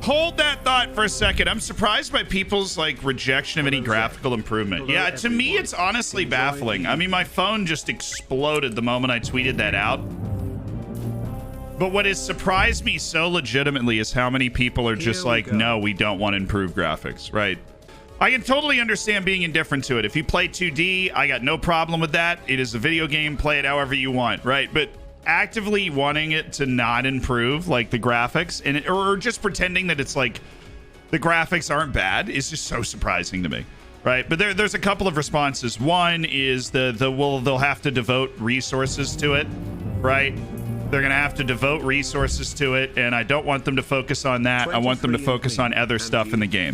Hold that thought for a second. I'm surprised by people's like rejection of any graphical improvement. Yeah, to me, it's honestly baffling. I mean, my phone just exploded the moment I tweeted that out. But what has surprised me so legitimately is how many people are just like, no, we don't want to improve graphics, right? I can totally understand being indifferent to it. If you play 2D, I got no problem with that. It is a video game, play it however you want, right? But actively wanting it to not improve like the graphics and or just pretending that it's like the graphics aren't bad is just so surprising to me, right? But there's a couple of responses. One is they'll have to devote resources to it, right? They're gonna have to devote resources to it, and I don't want them to focus on that. I want them to focus on other stuff in the game,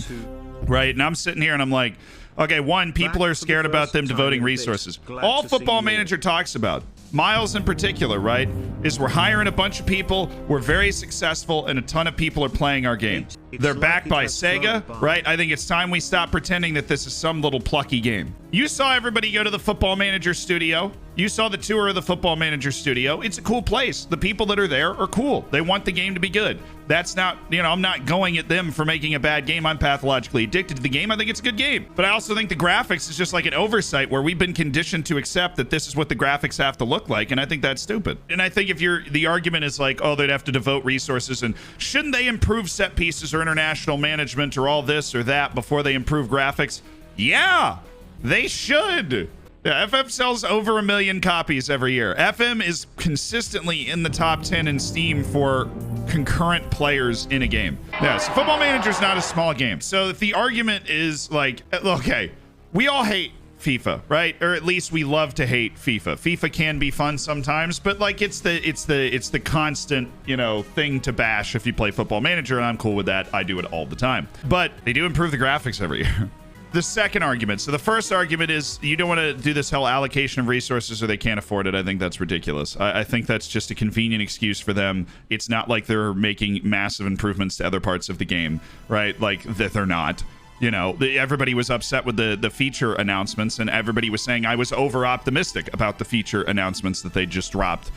right? And I'm sitting here and I'm like, okay, one, people are scared about them devoting resources. All Football Manager talks about, Miles in particular, right, is we're hiring a bunch of people, we're very successful, and a ton of people are playing our game. They're backed by Sega, right? I think it's time we stop pretending that this is some little plucky game. You saw everybody go to the Football Manager studio. You saw the tour of the Football Manager studio. It's a cool place. The people that are there are cool. They want the game to be good. That's not, you know, I'm not going at them for making a bad game. I'm pathologically addicted to the game. I think it's a good game. But I also think the graphics is just like an oversight where we've been conditioned to accept that this is what the graphics have to look like. And I think that's stupid. And I think if the argument is like, oh, they'd have to devote resources and shouldn't they improve set pieces or international management or all this or that before they improve graphics? Yeah, they should. Yeah, FM sells over 1 million copies every year. FM is consistently in the top 10 in Steam for concurrent players in a game. Yeah, so Football Manager is not a small game. So if the argument is like, okay, we all hate FIFA, right? Or at least we love to hate FIFA. FIFA can be fun sometimes, but like it's the constant, you know, thing to bash if you play Football Manager, and I'm cool with that. I do it all the time. But they do improve the graphics every year. The second argument. So the first argument is you don't want to do this whole allocation of resources or they can't afford it. I think that's ridiculous. I think that's just a convenient excuse for them. It's not like they're making massive improvements to other parts of the game, right? Like that they're not. You know, everybody was upset with the feature announcements, and everybody was saying I was over optimistic about the feature announcements that they just dropped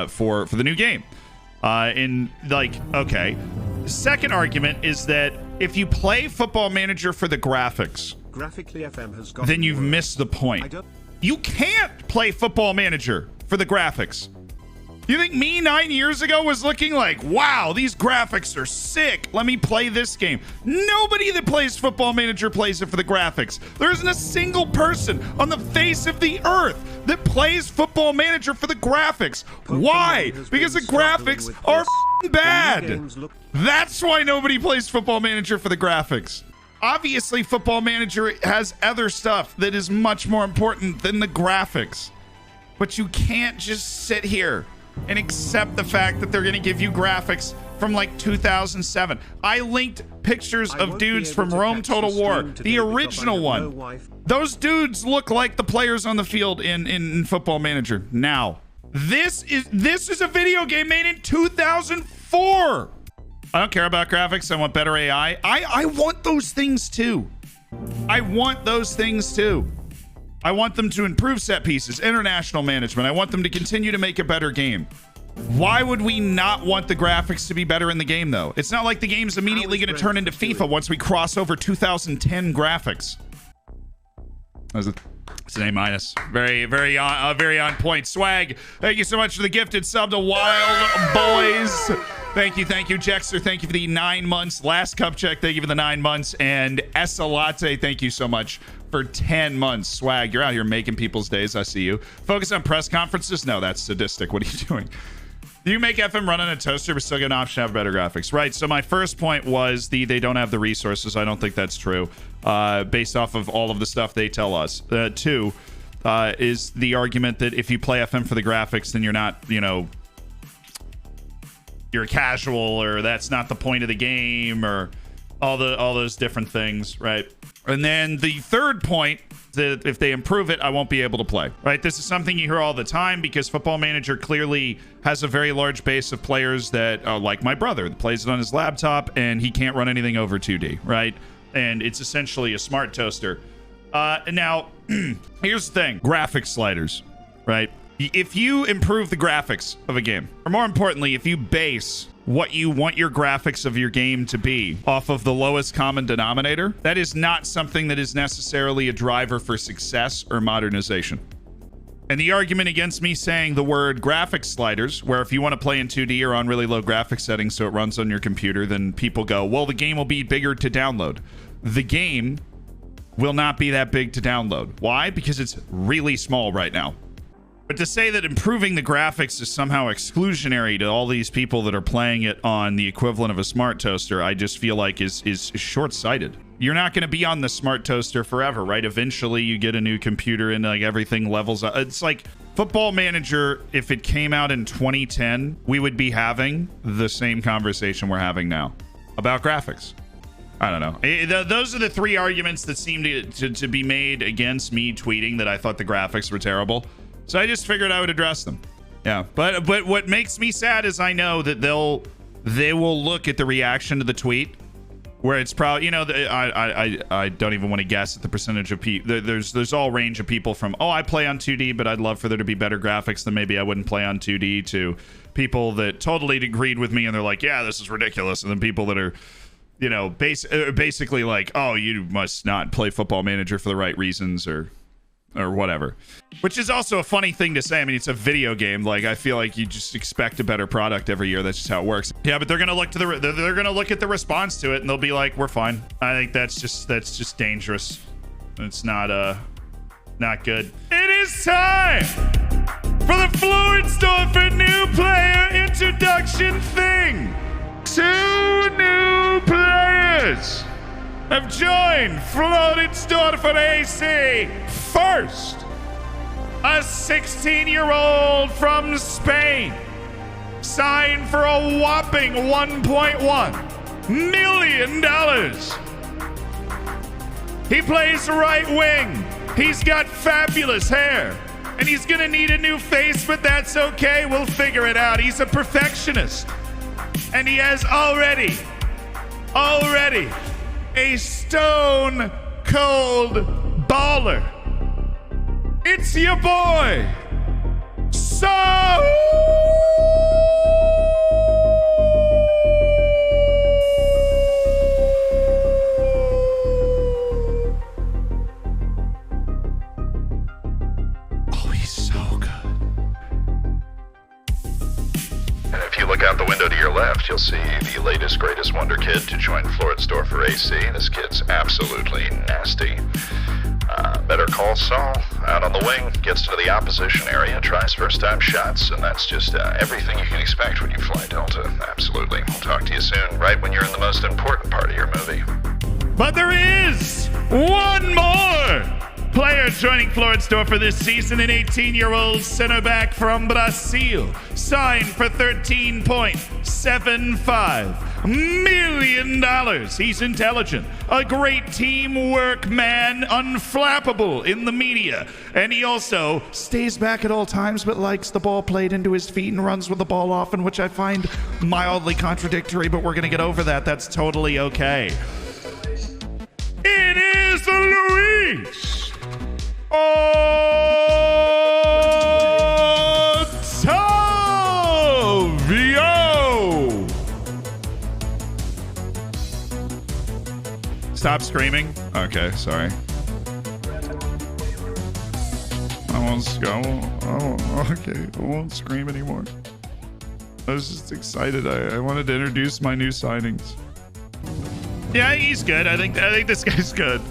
for the new game. And like, okay. Second argument is that if you play Football Manager for the graphics, then you've missed the point. You can't play Football Manager for the graphics. You think me 9 years ago was looking like, wow, these graphics are sick. Let me play this game. Nobody that plays Football Manager plays it for the graphics. There isn't a single person on the face of the earth that plays Football Manager for the graphics. Why? Because the graphics are f***ing bad. That's why nobody plays Football Manager for the graphics. Obviously, Football Manager has other stuff that is much more important than the graphics. But you can't just sit here and accept the fact that they're going to give you graphics from like 2007. I linked pictures of dudes from Rome Total War, the original one. Those dudes look like the players on the field in Football Manager now. This is a video game made in 2004. I don't care about graphics. I want better AI. I want those things too. I want those things too. I want them to improve set pieces, international management. I want them to continue to make a better game. Why would we not want the graphics to be better in the game, though? It's not like the game's immediately going to turn into FIFA once we cross over 2010 graphics. It's an A-. Very on point. Swag, thank you so much for the gifted sub to Wild Boys. Thank you, Jexter. Thank you for the 9 months. Last Cup Check, thank you for the 9 months. And Essalate, thank you so much for 10 months. Swag, you're out here making people's days. I see you. Focus on press conferences? No, that's sadistic. What are you doing? Do you make FM run on a toaster but still get an option to have better graphics? Right, so my first point was they don't have the resources. I don't think that's true, based off of all of the stuff they tell us. Two is the argument that if you play FM for the graphics, then you're not, you know, you're casual, or that's not the point of the game, or all those different things, right? And then the third point, that if they improve it, I won't be able to play, right? This is something you hear all the time because Football Manager clearly has a very large base of players that, like my brother, that plays it on his laptop and he can't run anything over 2D, right? And it's essentially a smart toaster. Now, here's the thing. Graphics sliders, right? If you improve the graphics of a game, or more importantly, if you base what you want your graphics of your game to be off of the lowest common denominator, that is not something that is necessarily a driver for success or modernization. And the argument against me saying the word graphics sliders, where if you want to play in 2D or on really low graphics settings so it runs on your computer, then people go, well, the game will be bigger to download. The game will not be that big to download. Why? Because it's really small right now. But to say that improving the graphics is somehow exclusionary to all these people that are playing it on the equivalent of a smart toaster, I just feel like is short-sighted. You're not going to be on the smart toaster forever, right? Eventually you get a new computer and like everything levels up. It's like Football Manager, if it came out in 2010, we would be having the same conversation we're having now about graphics. I don't know. Those are the three arguments that seem to be made against me tweeting that I thought the graphics were terrible. So I just figured I would address them. Yeah, but what makes me sad is I know that they will look at the reaction to the tweet, where it's probably, you know, I don't even want to guess at the percentage of people. There's all range of people from, oh, I play on 2D, but I'd love for there to be better graphics, than maybe I wouldn't play on 2D, to people that totally agreed with me and they're like, yeah, this is ridiculous, and then people that are, you know, basically like, oh, you must not play Football Manager for the right reasons, or whatever. Which is also a funny thing to say. I mean, it's a video game. Like, I feel like you just expect a better product every year. That's just how it works. Yeah, but they're gonna look to they're gonna look at the response to it and they'll be like, we're fine. I think that's just dangerous. It's not good. It is time for the Floridsdorfer new player introduction thing. 2 new players have joined Floridsdorfer AC. First, a 16-year-old from Spain, signed for a whopping $1.1 million. He plays right wing. He's got fabulous hair, and he's gonna need a new face, but that's okay. We'll figure it out. He's a perfectionist, and he has already a stone cold baller. It's your boy, So. Oh, he's so good. And if you look out the window to your left, you'll see the latest, greatest wonder kid to join Floridsdorfer AC. This kid's absolutely nasty. Better call Saul. Out on the wing, gets to the opposition area, tries first-time shots, and that's just everything you can expect when you fly Delta. Absolutely. We'll talk to you soon, right when you're in the most important part of your movie. But there is one more player joining Floridsdorfer this season, an 18-year-old center back from Brazil, signed for $13.75 million. He's intelligent, a great teamwork man, unflappable in the media, and he also stays back at all times but likes the ball played into his feet and runs with the ball often, which I find mildly contradictory, but we're going to get over that. That's totally okay. It is Luis Otavio. Stop screaming. Okay, sorry. I won't scream anymore. I was just excited. I wanted to introduce my new signings. Yeah, he's good. I think this guy's good.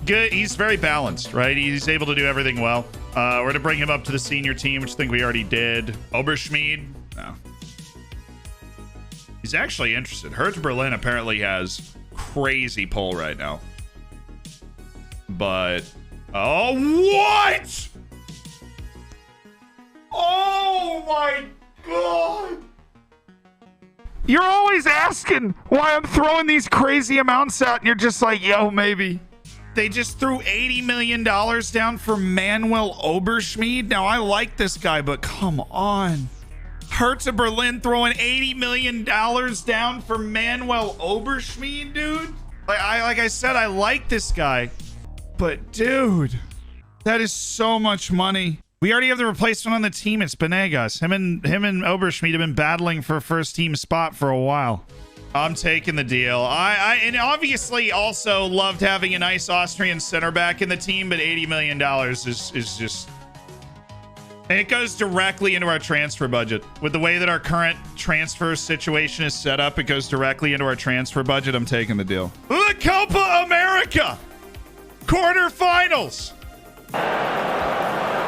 Good. He's very balanced, right? He's able to do everything well. We're to bring him up to the senior team, which I think we already did. Oberschmied, no. He's actually interested. Hertz Berlin apparently has crazy pull right now. But oh, what? Oh my god! You're always asking why I'm throwing these crazy amounts out, and you're just like, yo, maybe. They just threw $80 million down for Manuel Oberschmied. Now, I like this guy, but come on. Hertz of Berlin throwing $80 million down for Manuel Oberschmied, dude? Like I said, I like this guy. But, dude, that is so much money. We already have the replacement on the team. It's Benegas. Him and Oberschmidt have been battling for a first team spot for a while. I'm taking the deal. I and obviously also loved having a nice Austrian center back in the team, but $80 million is just... And it goes directly into our transfer budget. With the way that our current transfer situation is set up, it goes directly into our transfer budget. I'm taking the deal. The Copa America quarterfinals.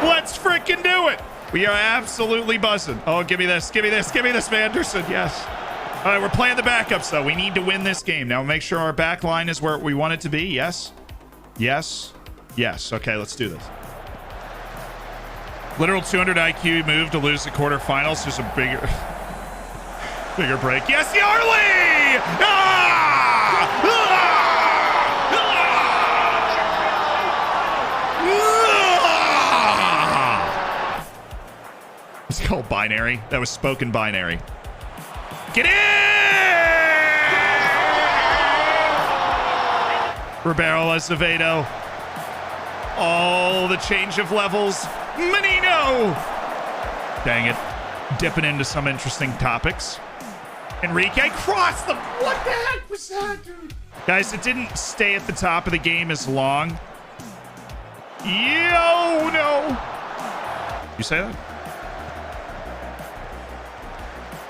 Let's freaking do it. We are absolutely buzzing. Oh, give me this. Give me this. Give me this, Manderson. Yes. All right, we're playing the backups, though. We need to win this game. Now, make sure our back line is where we want it to be. Yes. Yes. Yes. Okay, let's do this. Literal 200 IQ move to lose the quarterfinals. There's a bigger break. Yes, Yarley! Ah! Ah! It's called binary. That was spoken binary. Get in! Ribeiro Azevedo. Oh, the change of levels. Menino! Dang it. Dipping into some interesting topics. Enrique crossed them. What the heck was that, dude? Guys, it didn't stay at the top of the game as long. Yo, no. You say that?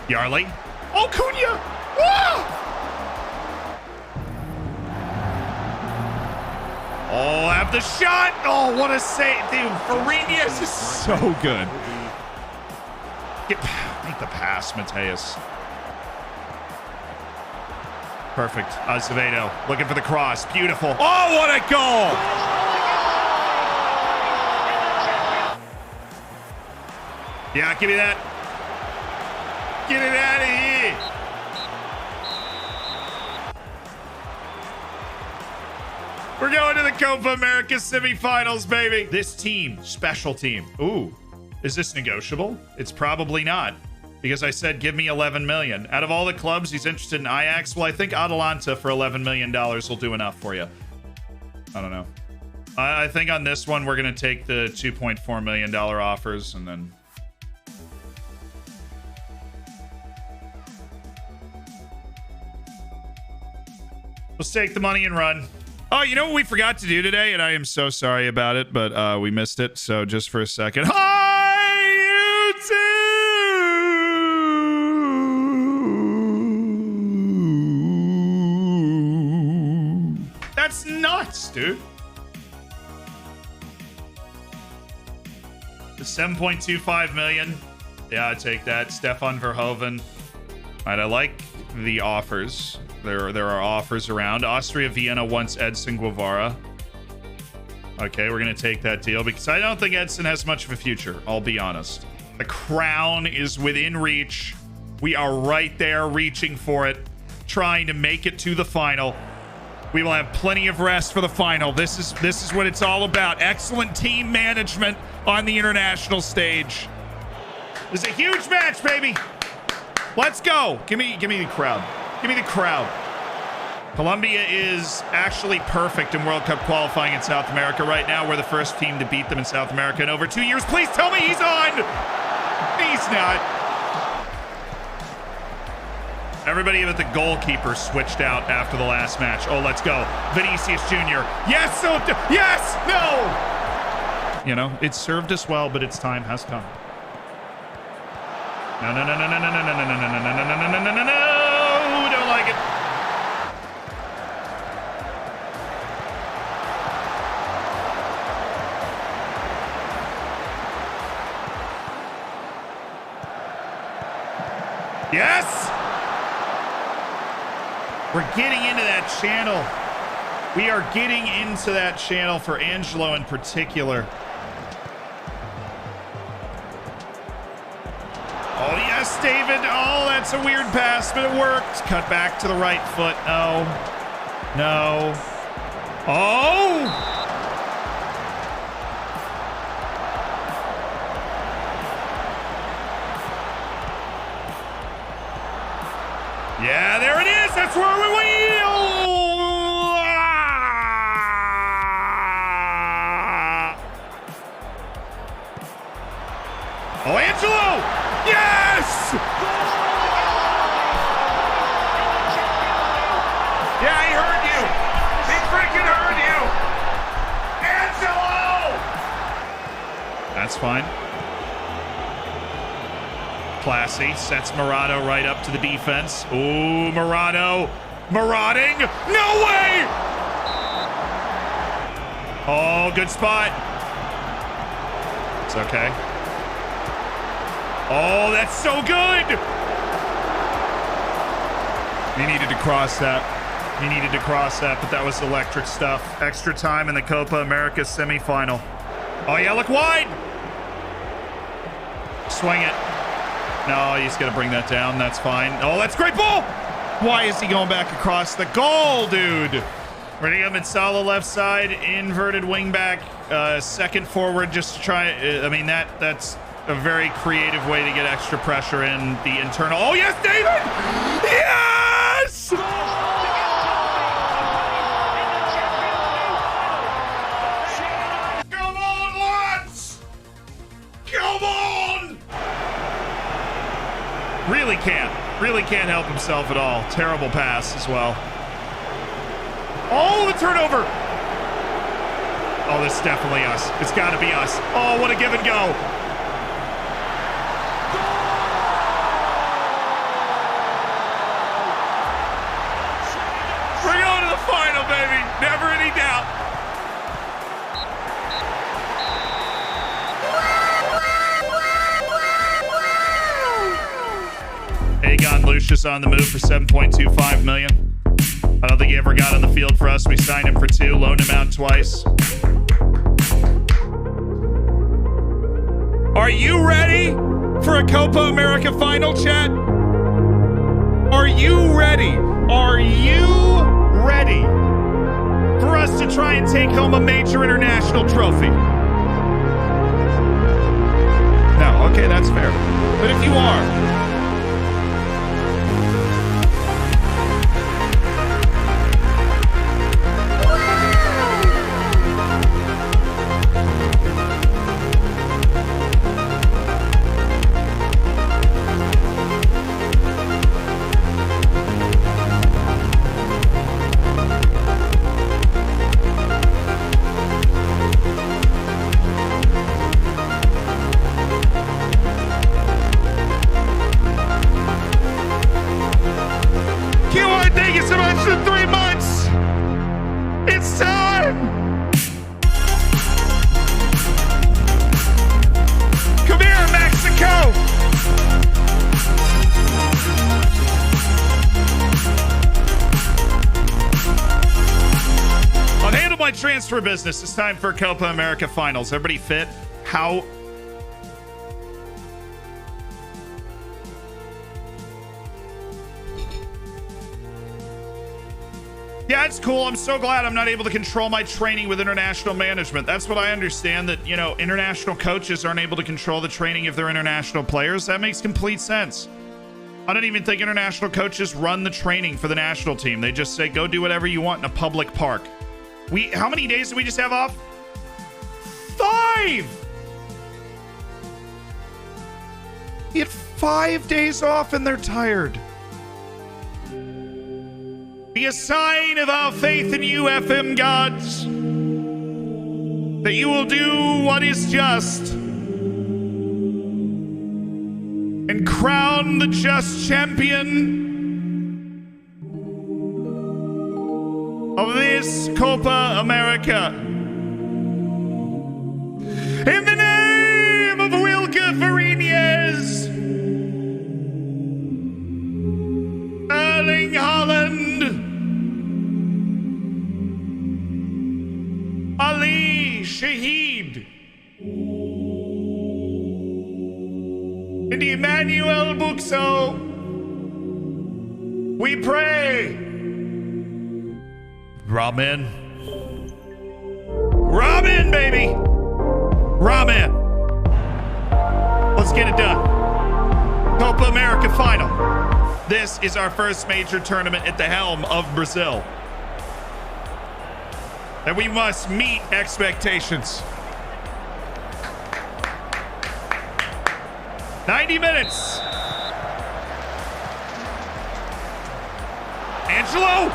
Yarley. Oh, Cunha! Ah! Oh, have the shot. Oh, what a save. Dude, Farinas is so good. Make the pass, Mateus. Perfect. Azevedo looking for the cross. Beautiful. Oh, what a goal. Yeah, give me that. Get it out of here. We're going to the Copa America semifinals, baby. This team, special team. Ooh, is this negotiable? It's probably not, because I said give me 11 million. Out of all the clubs, he's interested in Ajax. Well, I think Atalanta for $11 million will do enough for you. I don't know. I think on this one, we're going to take the $2.4 million offers and then... Let's take the money and run. Oh, you know what we forgot to do today? And I am so sorry about it, but we missed it. So just for a second. Hi, YouTube! That's nuts, dude. The 7.25 million. Yeah, I'd take that. Stefan Verhoeven. All right, I like the offers. There are offers around. Austria Vienna wants Edson Guevara. Okay, we're going to take that deal because I don't think Edson has much of a future, I'll be honest. The crown is within reach. We are right there reaching for it, trying to make it to the final. We will have plenty of rest for the final. This is what it's all about. Excellent team management on the international stage. It's a huge match, baby. Let's go. Give me the crowd. Give me the crowd. Colombia is actually perfect in World Cup qualifying in South America right now. We're the first team to beat them in South America in over 2 years. Please tell me he's on. He's not. Everybody but the goalkeeper switched out after the last match. Oh, let's go. Vinicius Jr. Yes, so yes, no. You know, it served us well, but its time has come. No, no, no, no, no, no, no, no, no, no, no, no, no, no, no, no, no, no. Don't like it. Yes! We're getting into that channel. We are getting into that channel for Angelo in particular. Oh, yes, David. Oh, that's a weird pass, but it worked. Cut back to the right foot. No. No. Oh! Yeah, there it is. That's where we wheel. That's fine. Classy. Sets Murado right up to the defense. Ooh, Murado. Marauding. No way! Oh, good spot. It's okay. Oh, that's so good! He needed to cross that. He needed to cross that, but that was electric stuff. Extra time in the Copa America semifinal. Oh, yeah, look wide! Swing it. No, he's going to bring that down. That's fine. Oh, that's great ball! Why is he going back across the goal, dude? Ready up at Salah left side, inverted wing back, second forward just to try. I mean, that's a very creative way to get extra pressure in the internal. Oh, yes, David! Yes! Come on, lads! Come on! Really can't help himself at all. Terrible pass as well. Oh, the turnover! Oh, this is definitely us. It's got to be us. Oh, what a give and go. We're going to the final, baby. Never any doubt. Aegon Lucius on the move for $7.25 million. I don't think he ever got on the field for us. We signed him for 2, loaned him out twice. Are you ready for a Copa America final, chat? Are you ready? Are you ready for us to try and take home a major international trophy? No, okay, that's fair. But if you are, transfer business. It's time for Copa America finals. Everybody fit? How? Yeah, it's cool. I'm so glad I'm not able to control my training with international management. That's what I understand, that, you know, international coaches aren't able to control the training of their international players. That makes complete sense. I don't even think international coaches run the training for the national team. They just say, go do whatever you want in a public park. How many days did we just have off? 5! He had 5 days off and they're tired. Be a sign of our faith in you, FM gods, that you will do what is just and crown the just champion of this Copa America. In the name of Wilke Varinez, Erling Haaland, Ali Shaheed, and Emmanuel Buxo, we pray. Ramen. Ramen, baby! Ramen. Let's get it done. Copa America final. This is our first major tournament at the helm of Brazil. And we must meet expectations. 90 minutes. Angelo.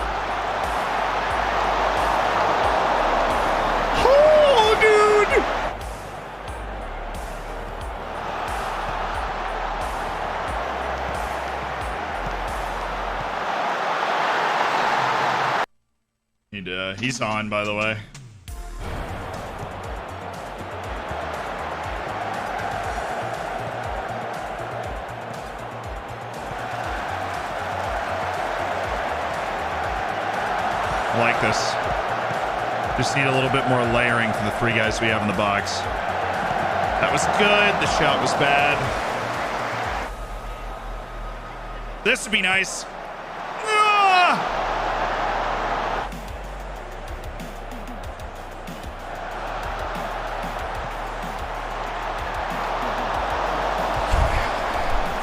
Oh, dude. He's on, by the way. I like this. Just need a little bit more layering for the three guys we have in the box. That was good. The shot was bad. This would be nice. Ah!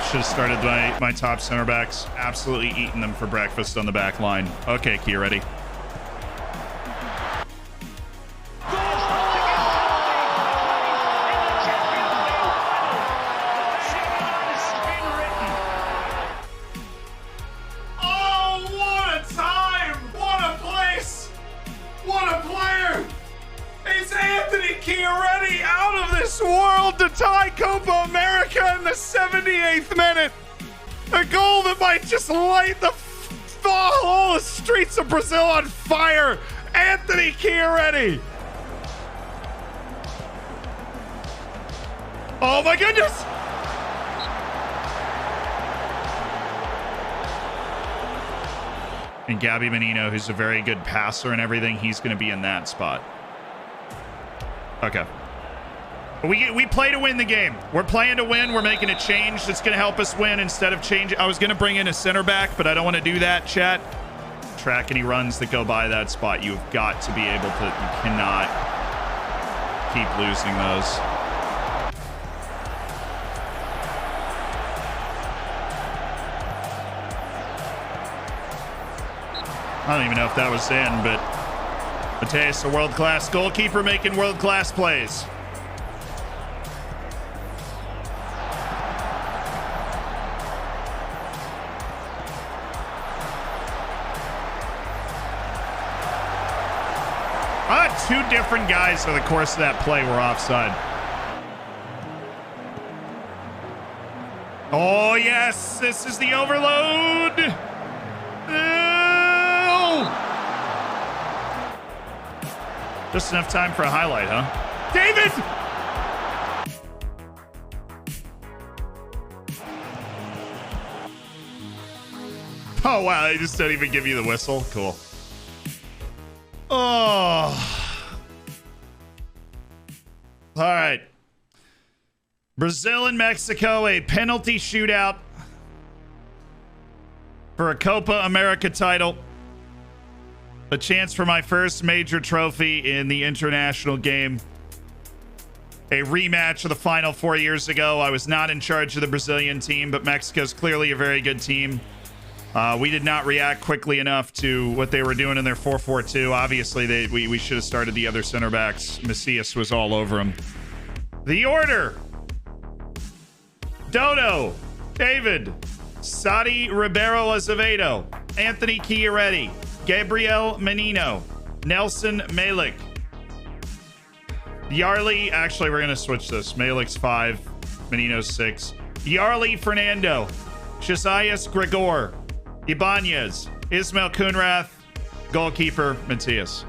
Should have started my top center backs. Absolutely eating them for breakfast on the back line. Okay, Kia, ready? Oh, what a time! What a place! What a player! It's Anthony Chiaretti out of this world to tie Copa America in the 78th minute. A goal that might just light the all the streets of Brazil on fire. Anthony Chiaretti. Oh my goodness. And Gabby Menino, who's a very good passer and everything, he's going to be in that spot. Okay. We play to win the game. We're playing to win. We're making a change that's going to help us win instead of change. I was going to bring in a center back, but I don't want to do that, chat. Track any runs that go by that spot. You've got to be able to. You cannot keep losing those. I don't even know if that was in, but Mateus, a world-class goalkeeper making world-class plays. Two different guys over the course of that play were offside. Oh, yes. This is the overload. Oh. Just enough time for a highlight, huh? David! Oh, wow. They just don't even give you the whistle. Cool. Oh. All right. Brazil and Mexico, a penalty shootout for a Copa America title. A chance for my first major trophy in the international game. A rematch of the final 4 years ago. I was not in charge of the Brazilian team, but Mexico's clearly a very good team. We did not react quickly enough to what they were doing in their 4-4-2. Obviously, we should have started the other center backs. Macias was all over him. The order. Dodo, David, Sadi Ribeiro Azevedo, Anthony Chiaretti, Gabriel Menino, Nelson Malik, Yarley. Actually, we're going to switch this. Malik's 5, Menino's 6. Yarley Fernando, Shasias Gregor, Ibanez, Ismail Kunrath, goalkeeper Matias.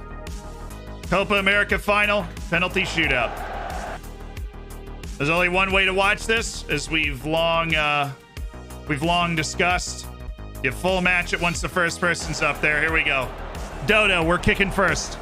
Copa America final, penalty shootout. There's only one way to watch this, as we've long discussed. You full match it once the first person's up there. Here we go. Dodo, we're kicking first.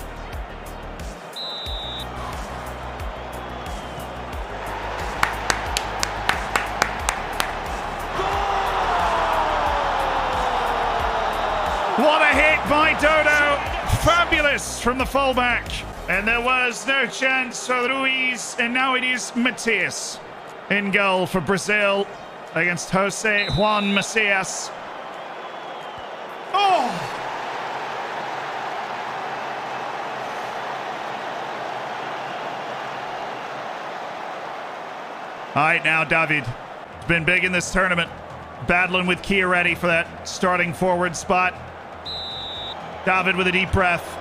What a hit by Dodo. Fabulous from the fullback. And there was no chance for Ruiz. And now it is Matias in goal for Brazil against Jose Juan Macias. Oh! All right, now David. Been big in this tournament. Battling with Chiaretti for that starting forward spot. David with a deep breath.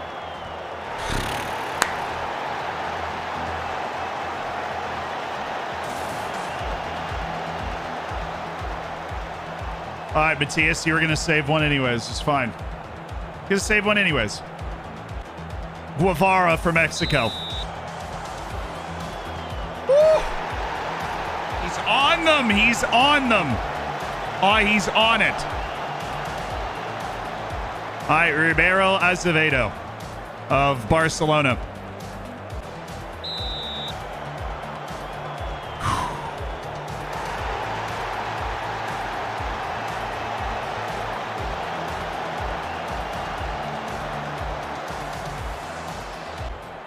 All right, Matthias, you were going to save one anyways. It's fine. You're going to save one anyways. Guevara for Mexico. Woo! He's on them. He's on them. Oh, he's on it. All right, Ribeiro Azevedo of Barcelona.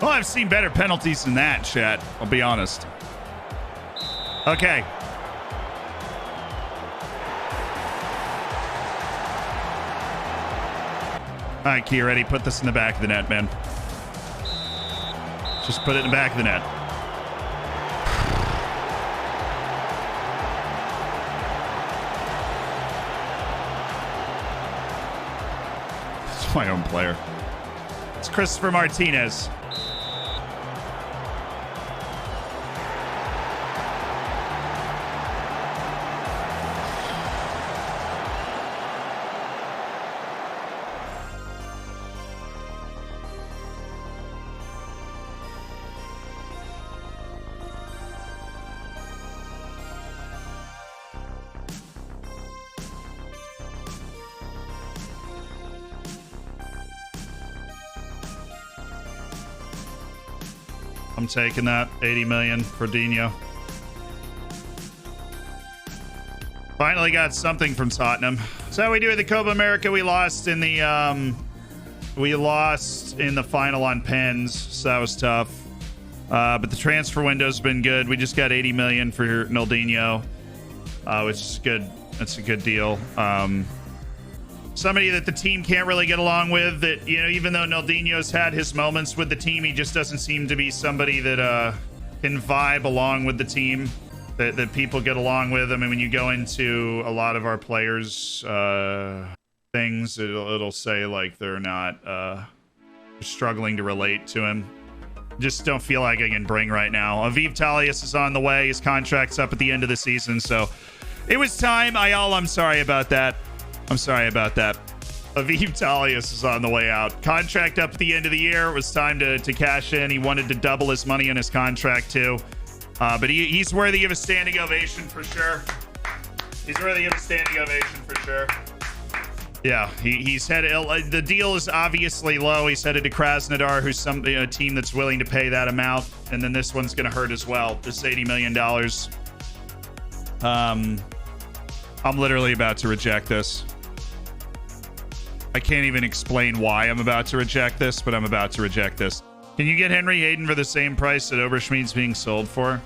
Well, I've seen better penalties than that, chat. I'll be honest. Okay. All right, Key, ready? Put this in the back of the net, man. Just put it in the back of the net. It's my own player. It's Christopher Martinez. I'm taking that 80 million for Dino. Finally got something from Tottenham. So how we do at the Copa America? We lost in the final on pens, so that was tough. But the transfer window's been good. We just got 80 million for Ronaldinho, which is good. That's a good deal. Somebody that the team can't really get along with, that, you know, even though Ronaldinho's had his moments with the team, he just doesn't seem to be somebody that can vibe along with the team, that people get along with. I mean, when you go into a lot of our players' things, it'll say like they're not struggling to relate to him. Just don't feel like I can bring right now. Aviv Talius is on the way. His contract's up at the end of the season, so it was time. I'm sorry about that. I'm sorry about that. Aviv Talius is on the way out. Contract up at the end of the year. It was time to cash in. He wanted to double his money in his contract too. But he's worthy of a standing ovation for sure. He's worthy of a standing ovation for sure. Yeah, he's headed. The deal is obviously low. He's headed to Krasnodar, who's a team that's willing to pay that amount. And then this one's going to hurt as well. This $80 million. I'm literally about to reject this. I can't even explain why I'm about to reject this, but I'm about to reject this. Can you get Henry Hayden for the same price that Oberschmidt's being sold for?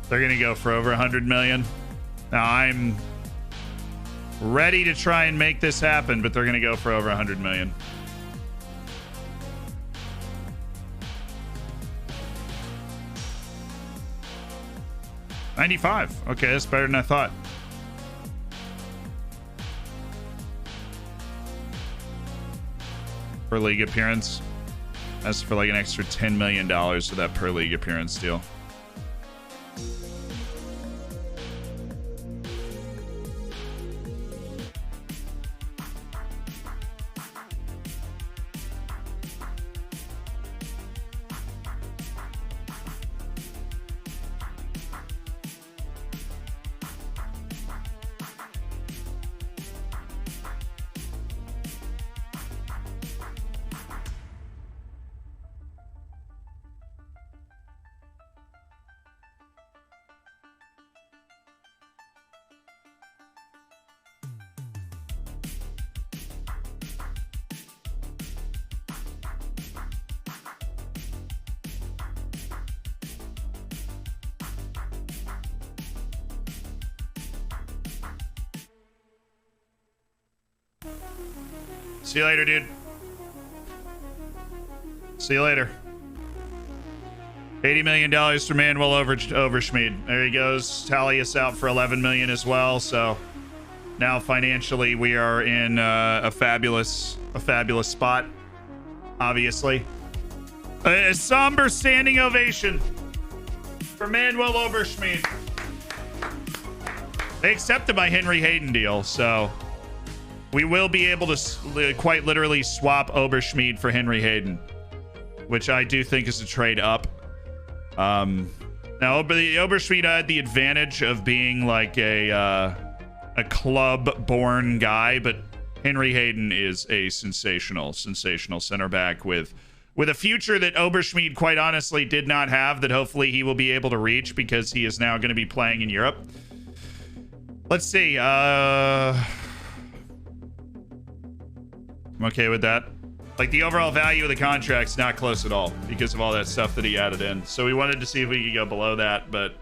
They're going to go for over 100 million. Now, I'm ready to try and make this happen, but they're going to go for over 100 million. $95. Okay, that's better than I thought. Per league appearance. That's for like an extra $10 million for that per league appearance deal. See you later, dude. See you later. $80 million for Manuel Overschmied. There he goes. Talius out for $11 million as well. So Now financially, we are in a fabulous spot. Obviously, a somber standing ovation for Manuel Oberschmidt. They accepted my Henry Hayden deal, so we will be able to quite literally swap Oberschmidt for Henry Hayden, which I do think is a trade up. Now, Oberschmidt had the advantage of being like a club-born guy, but Henry Hayden is a sensational center back with a future that Oberschmidt quite honestly did not have, that hopefully he will be able to reach because he is now going to be playing in Europe. Let's see. I'm okay with that. Like, the overall value of the contract's not close at all because of all that stuff that he added in. So we wanted to see if we could go below that, but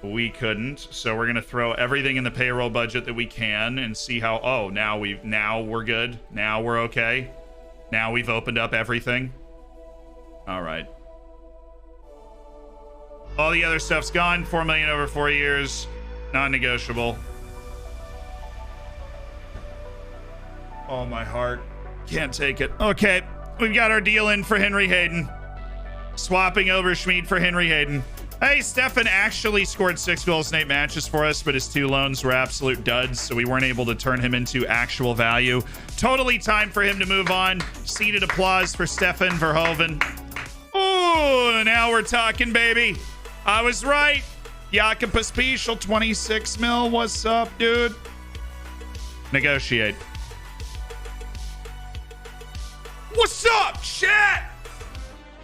we couldn't. So we're going to throw everything in the payroll budget that we can and see how... Oh, now we're good. Now we're okay. Now we've opened up everything. All right. All the other stuff's gone. 4 million over 4 years. Non-negotiable. Oh, my heart. Can't take it. Okay, we've got our deal in for Henry Hayden. Swapping over Schmid for Henry Hayden. Hey, Stefan actually scored 6 goals in 8 matches for us, but his 2 loans were absolute duds, so we weren't able to turn him into actual value. Totally time for him to move on. Seated applause for Stefan Verhoeven. Oh, now we're talking, baby. I was right. Jakob Pospisil, 26 mil. What's up, dude? Negotiate. What's up, chat?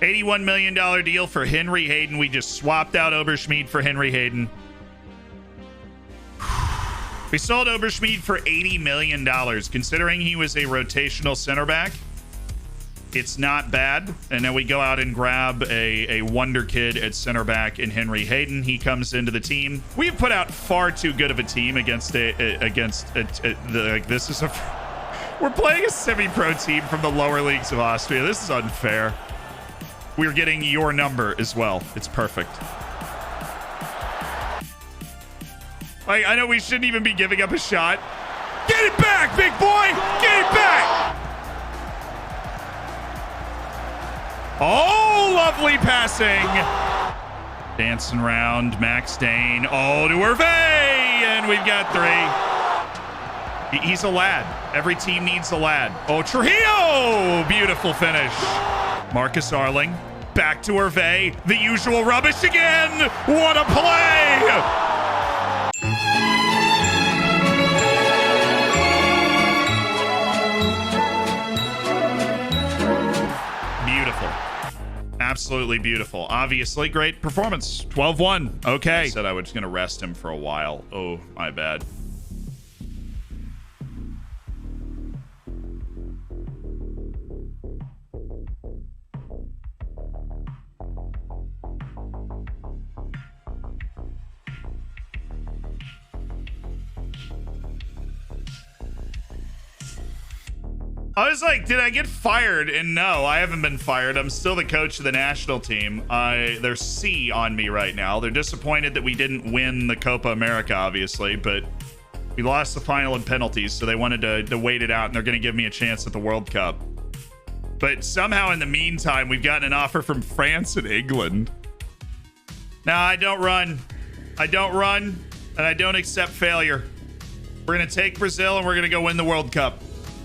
$81 million deal for Henry Hayden. We just swapped out Oberschmidt for Henry Hayden. We sold Oberschmidt for $80 million. Considering he was a rotational center back, it's not bad. And then we go out and grab a wonder kid at center back in Henry Hayden. He comes into the team. We've put out far too good of a team against this is a... We're playing a semi-pro team from the lower leagues of Austria. This is unfair. We're getting your number as well. It's perfect. Like, I know we shouldn't even be giving up a shot. Get it back, big boy! Get it back! Oh, lovely passing. Dancing around, Max Dane. Oh, to Hervé! And we've got 3. He's a lad. Every team needs a lad. Oh, Trujillo! Beautiful finish. Marcus Arling. Back to Hervé. The usual rubbish again. What a play! Beautiful. Absolutely beautiful. Obviously, great performance. 12-1. Okay. I said I was going to rest him for a while. Oh, my bad. I was like, did I get fired? And no, I haven't been fired. I'm still the coach of the national team. They're C on me right now. They're disappointed that we didn't win the Copa America, obviously, but we lost the final in penalties, so they wanted to wait it out, and they're going to give me a chance at the World Cup. But somehow in the meantime, we've gotten an offer from France and England. Now, I don't run. I don't run, and I don't accept failure. We're going to take Brazil, and we're going to go win the World Cup.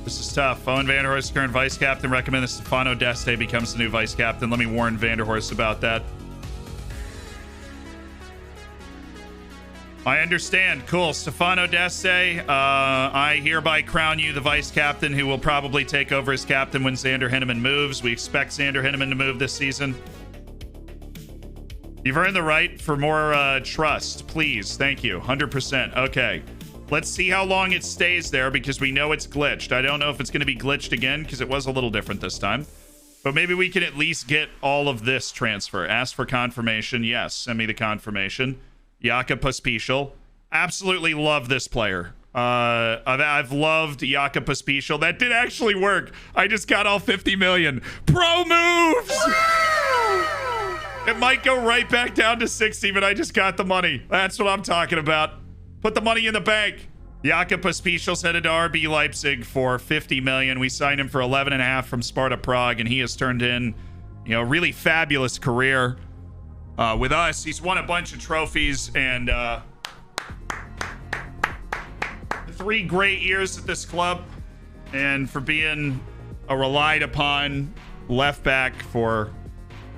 This is tough. Owen Vanderhorst, current vice captain, recommend that Stefano Deste becomes the new vice captain. Let me warn Vanderhorst about that. I understand. Cool. Stefano Deste, I hereby crown you the vice captain, who will probably take over as captain when Xander Henneman moves. We expect Xander Henneman to move this season. You've earned the right for more trust. Please. Thank you. 100%. Okay. Let's see how long it stays there, because we know it's glitched. I don't know if it's going to be glitched again, because it was a little different this time. But maybe we can at least get all of this transfer. Ask for confirmation. Yes, send me the confirmation. Jakob Pospisil. Absolutely love this player. I've loved Jakob Pospisil. That did actually work. I just got all 50 million. Pro moves! It might go right back down to 60, but I just got the money. That's what I'm talking about. Put the money in the bank. Jakob Pospišil's headed to RB Leipzig for 50 million. We signed him for 11.5 from Sparta Prague, and he has turned in, you know, a really fabulous career with us. He's won a bunch of trophies and 3 great years at this club, and for being a relied upon left back for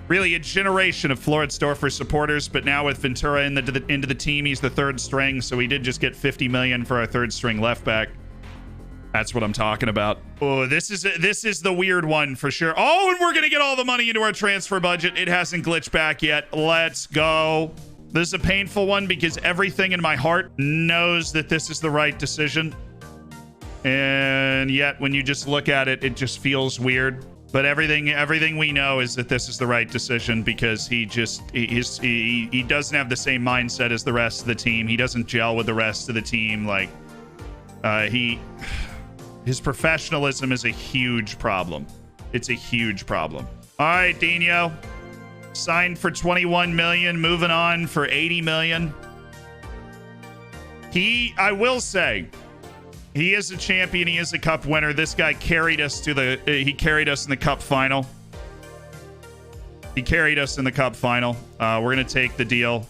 really a generation of Floridsdorfer supporters. But now with Ventura into the team, he's the 3rd string, so we did just get 50 million for our 3rd string left back. That's what I'm talking about. Oh, this is the weird one for sure. Oh, and we're gonna get all the money into our transfer budget. It hasn't glitched back yet. Let's go. This is a painful one because everything in my heart knows that this is the right decision, and yet when you just look at it, it just feels weird. But everything we know is that this is the right decision because he doesn't have the same mindset as the rest of the team. He doesn't gel with the rest of the team. Like his professionalism is a huge problem. It's a huge problem. All right, Dino, signed for 21 million, moving on for 80 million. I will say, he is a champion. He is a cup winner. This guy carried us to he carried us in the cup final. He carried us in the cup final. We're going to take the deal.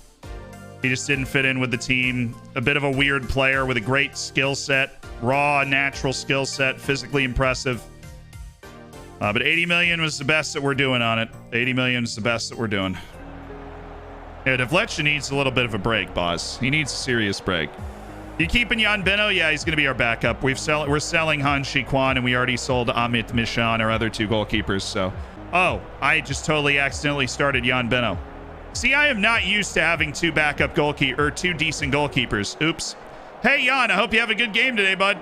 He just didn't fit in with the team. A bit of a weird player with a great skill set. Raw, natural skill set. Physically impressive. But 80 million was the best that we're doing on it. 80 million is the best that we're doing. Yeah, Devletcha needs a little bit of a break, boss. He needs a serious break. You keeping Jan Beno? Yeah, he's going to be our backup. We're selling Han Shi-Kwan, and we already sold Amit Mishan, our other 2 goalkeepers. So, oh, I just totally accidentally started Jan Beno. See, I am not used to having 2 backup goalkeepers or 2 decent goalkeepers. Oops. Hey, Jan, I hope you have a good game today, bud.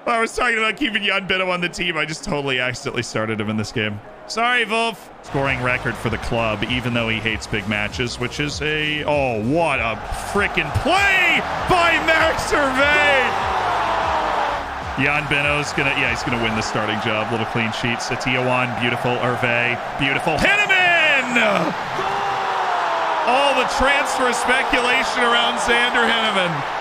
I was talking about keeping Jan Beno on the team. I just totally accidentally started him in this game. Sorry, Wolf. Scoring record for the club, even though he hates big matches, which is oh, what a freaking play by Max Hervé. Jan Beno's he's gonna win the starting job. Little clean sheet. Setiawan, beautiful. Hervé, beautiful. Hit him in! All the transfer speculation around Xander Henneman.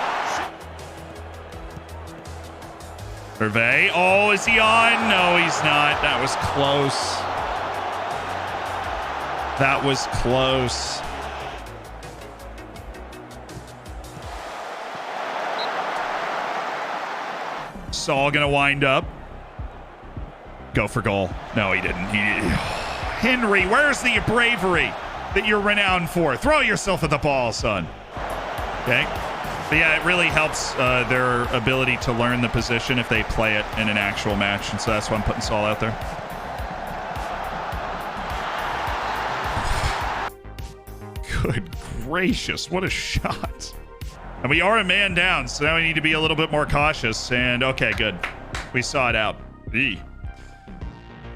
Hervé, oh, is he on? No, he's not. That was close. That was close. Saul gonna wind up. Go for goal. No, he didn't. Henry, where's the bravery that you're renowned for? Throw yourself at the ball, son. Okay. But yeah, it really helps their ability to learn the position if they play it in an actual match. And so that's why I'm putting Saul out there. Good gracious, what a shot. And we are a man down, so now we need to be a little bit more cautious. And okay, good. We saw it out. Eee.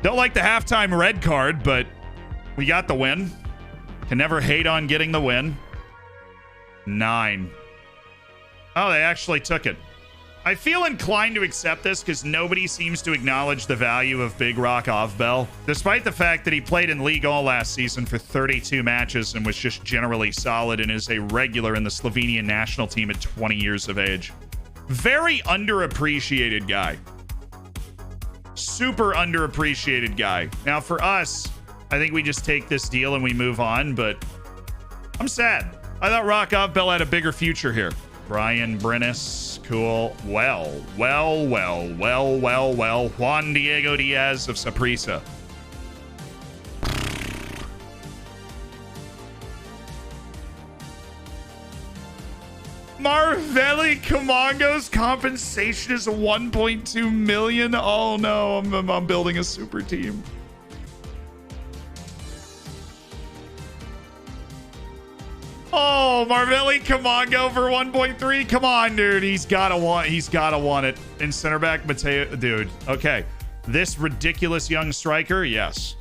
Don't like the halftime red card, but we got the win. Can never hate on getting the win. 9. Oh, they actually took it. I feel inclined to accept this because nobody seems to acknowledge the value of Big Rock Ovbel, despite the fact that he played in League all last season for 32 matches and was just generally solid and is a regular in the Slovenian national team at 20 years of age. Very underappreciated guy. Super underappreciated guy. Now for us, I think we just take this deal and we move on, but I'm sad. I thought Rock Ovbel had a bigger future here. Brian Brennis, cool. Well. Juan Diego Diaz of Saprissa. Marvelli Camongo's compensation is 1.2 million. Oh no, I'm building a super team. Oh, Marvelli Camongo for 1.3. Come on, dude. He's gotta want it. In center back, Mateo, dude. Okay. This ridiculous young striker, yes.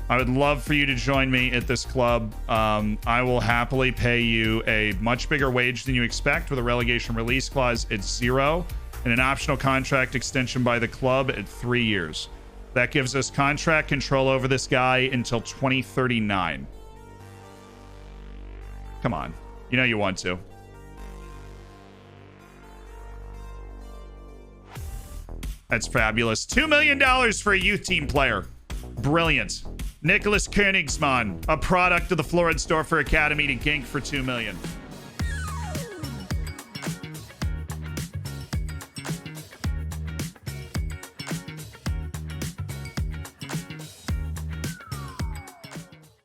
I would love for you to join me at this club. I will happily pay you a much bigger wage than you expect with a relegation release clause at 0 and an optional contract extension by the club at 3 years. That gives us contract control over this guy until 2039. Come on. You know you want to. That's fabulous. $2 million for a youth team player. Brilliant. Nicholas Königsmann, a product of the Floridsdorfer Academy to Gink for $2 million.